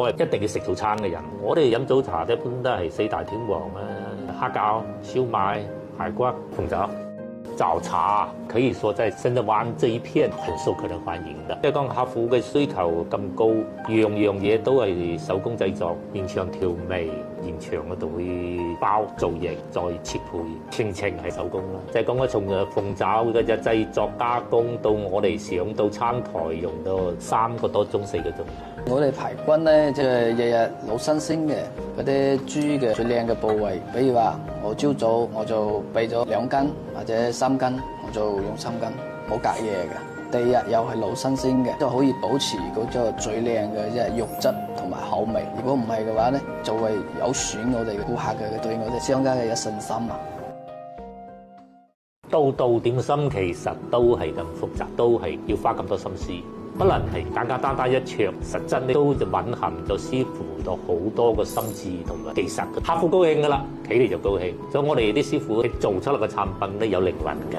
我係一定要食早餐嘅人。我哋飲早茶一般都係四大天王啦，蝦餃、燒賣、排骨、鳳爪。早茶可以說在深圳灣這一片很受客人歡迎的。即係講客戶嘅需求咁高，樣樣嘢都係手工製作，現場調味，現場嗰度會包造型再切配，全程係手工啦。即係講從鳳爪嘅隻製作加工到我哋上到餐台用到3個多鐘4個鐘。我哋排骨咧，即係日日老新鮮嘅嗰啲豬嘅最靚嘅部位，比如話我朝早我就備咗2斤或者3斤，我就用3斤，冇隔夜嘅。第二日又係老新鮮嘅，就可以保持嗰個最靚嘅即係肉質同埋口味。如果唔係嘅話咧，就會有損我哋顧客嘅對我哋商家嘅一信心啊。道點心其實都係咁複雜，都係要花咁多心思。不能係簡簡單單一桌，實質你都蘊含咗師傅到好多個心智同埋技術嘅。客戶高興噶啦，企嚟就高興。所以我哋啲師傅做出嚟嘅產品咧有靈魂㗎。